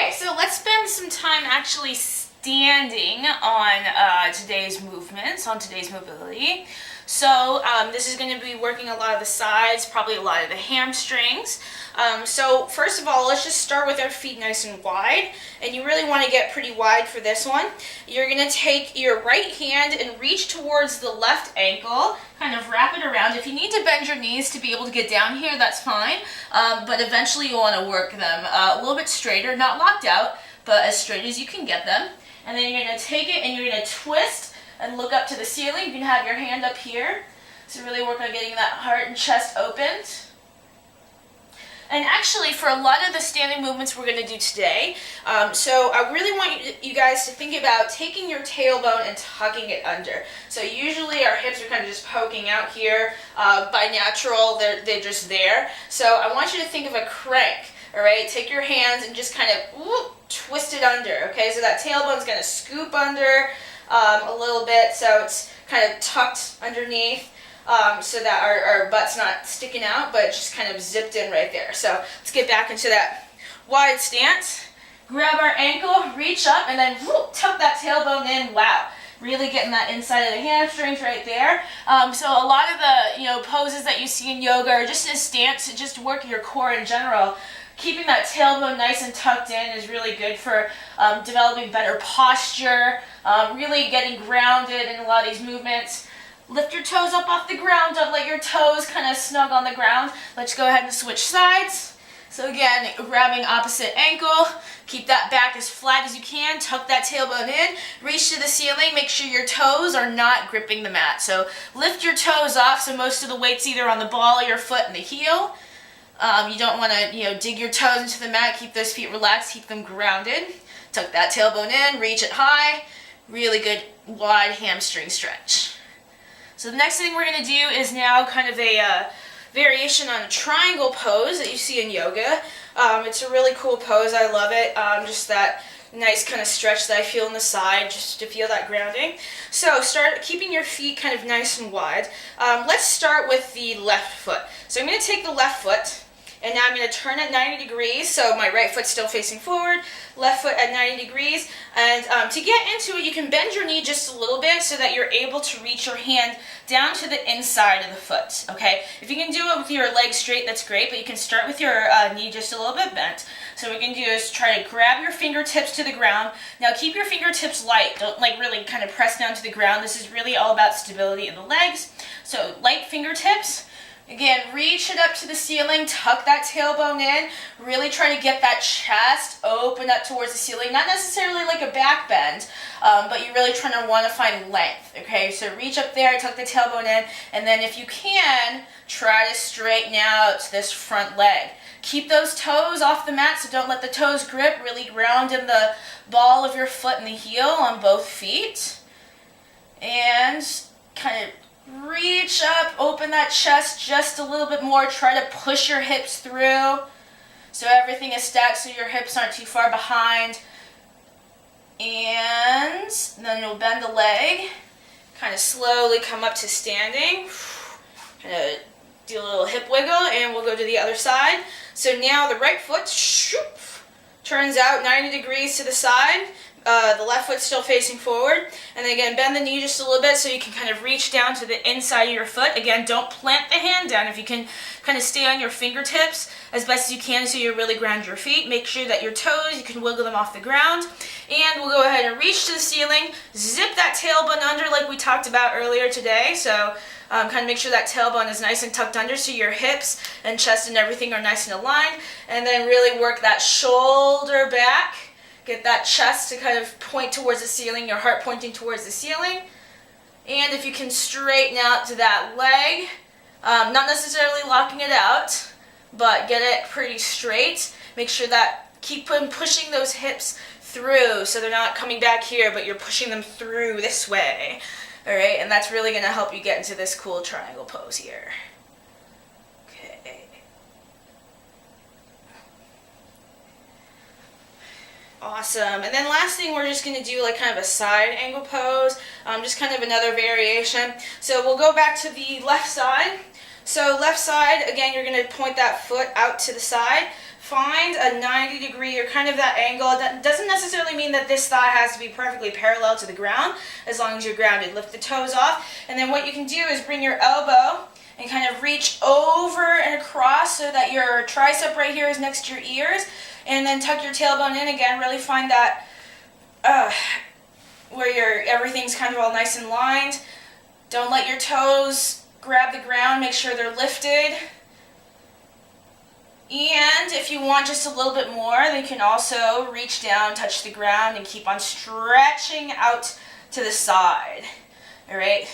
Okay, so let's spend some time actually standing on today's movements, on today's mobility. So this is going to be working a lot of the sides, probably a lot of the hamstrings. So first of all, let's just start with our feet nice and wide. And you really want to get pretty wide for this one. You're going to take your right hand and reach towards the left ankle, kind of wrap it around. If you need to bend your knees to be able to get down here, that's fine. But eventually you'll want to work them a little bit straighter, not locked out, but as straight as you can get them. And then you're going to take it and you're going to twist and look up to the ceiling. You can have your hand up here. So really work on getting that heart and chest opened. And actually, for a lot of the standing movements we're going to do today, so I really want you guys to think about taking your tailbone and tucking it under. So usually our hips are kind of just poking out here. By natural, they're just there. So I want you to think of a crank. All right, take your hands and just kind of twist it under. Okay, so that tailbone's going to scoop under a little bit, so it's kind of tucked underneath. So that our butt's not sticking out, but just kind of zipped in right there. So let's get back into that wide stance. Grab our ankle, reach up, and then tuck that tailbone in. Wow, really getting that inside of the hamstrings right there. So a lot of the poses that you see in yoga are just a stance to just work your core in general. Keeping that tailbone nice and tucked in is really good for developing better posture, really getting grounded in a lot of these movements. Lift your toes up off the ground. Don't let your toes kind of snug on the ground. Let's go ahead and switch sides. So again, grabbing opposite ankle. Keep that back as flat as you can. Tuck that tailbone in. Reach to the ceiling. Make sure your toes are not gripping the mat. So lift your toes off so most of the weight's either on the ball of your foot and the heel. You don't want to dig your toes into the mat. Keep those feet relaxed. Keep them grounded. Tuck that tailbone in. Reach it high. Really good wide hamstring stretch. So the next thing we're going to do is now kind of a variation on a triangle pose that you see in yoga. It's a really cool pose. I love it. Just that nice kind of stretch that I feel in the side, just to feel that grounding. So start keeping your feet kind of nice and wide. Let's start with the left foot. So I'm going to take the left foot, and now I'm going to turn it 90 degrees, so my right foot's still facing forward, left foot at 90 degrees. And to get into it, you can bend your knee just a little bit so that you're able to reach your hand down to the inside of the foot, okay? If you can do it with your legs straight, that's great, but you can start with your knee just a little bit bent. So what we can do is try to grab your fingertips to the ground. Now keep your fingertips light. Don't really kind of press down to the ground. This is really all about stability in the legs. So light fingertips. Again, reach it up to the ceiling, tuck that tailbone in, really try to get that chest open up towards the ceiling, not necessarily like a back bend, but you're really trying to want to find length, okay? So reach up there, tuck the tailbone in, and then if you can, try to straighten out this front leg. Keep those toes off the mat, so don't let the toes grip, really ground in the ball of your foot and the heel on both feet, and kind of reach up, open that chest just a little bit more. Try to push your hips through so everything is stacked so your hips aren't too far behind. And then you'll bend the leg, kind of slowly come up to standing. Kind of do a little hip wiggle, and we'll go to the other side. So now the right foot turns out 90 degrees to the side. The left foot still facing forward, and then again bend the knee just a little bit so you can kind of reach down to the inside of your foot. Again, don't plant the hand down. If you can kind of stay on your fingertips as best as you can so you really ground your feet. Make sure that your toes, you can wiggle them off the ground, and we'll go ahead and reach to the ceiling. Zip that tailbone under like we talked about earlier today. So kind of make sure that tailbone is nice and tucked under so your hips and chest and everything are nice and aligned, and then really work that shoulder back. Get that chest to kind of point towards the ceiling, your heart pointing towards the ceiling. And if you can straighten out to that leg, not necessarily locking it out, but get it pretty straight. Make sure that keep pushing those hips through so they're not coming back here, but you're pushing them through this way. All right, and that's really going to help you get into this cool triangle pose here. Awesome. And then last thing, we're just going to do like kind of a side angle pose, just kind of another variation. So we'll go back to the left side. So left side, again, you're going to point that foot out to the side. Find a 90-degree or kind of that angle. That doesn't necessarily mean that this thigh has to be perfectly parallel to the ground, as long as you're grounded. Lift the toes off, and then what you can do is bring your elbow and kind of reach over and across so that your tricep right here is next to your ears, and then tuck your tailbone in again. Really find that where everything's kind of all nice and lined. Don't let your toes grab the ground. Make sure they're lifted. And if you want just a little bit more, then you can also reach down, touch the ground, and keep on stretching out to the side. All right?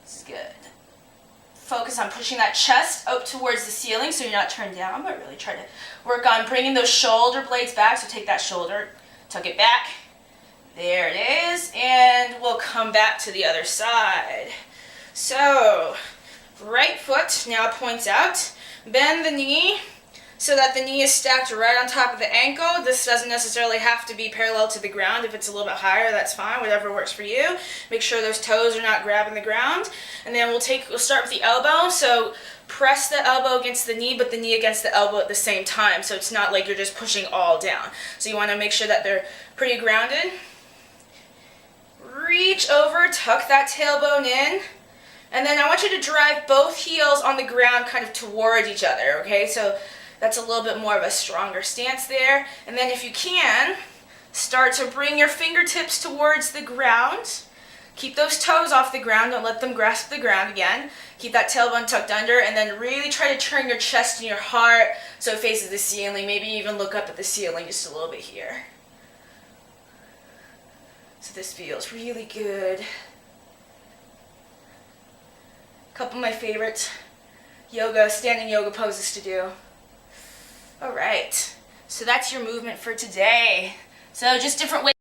This is good. Focus on pushing that chest up towards the ceiling so you're not turned down, but really try to work on bringing those shoulder blades back. So take that shoulder, tuck it back. There it is. And we'll come back to the other side. So, right foot now points out. Bend the knee so that the knee is stacked right on top of the ankle. This doesn't necessarily have to be parallel to the ground. If it's a little bit higher, that's fine, whatever works for you. Make sure those toes are not grabbing the ground. And then we'll start with the elbow. So press the elbow against the knee, but the knee against the elbow at the same time. So it's not like you're just pushing all down. So you want to make sure that they're pretty grounded. Reach over, tuck that tailbone in. And then I want you to drive both heels on the ground kind of towards each other, okay? So that's a little bit more of a stronger stance there. And then if you can, start to bring your fingertips towards the ground. Keep those toes off the ground. Don't let them grasp the ground again. Keep that tailbone tucked under, and then really try to turn your chest and your heart so it faces the ceiling. Maybe even look up at the ceiling just a little bit here. So this feels really good. Couple of my favorite standing yoga poses to do. All right, so that's your movement for today. So just different ways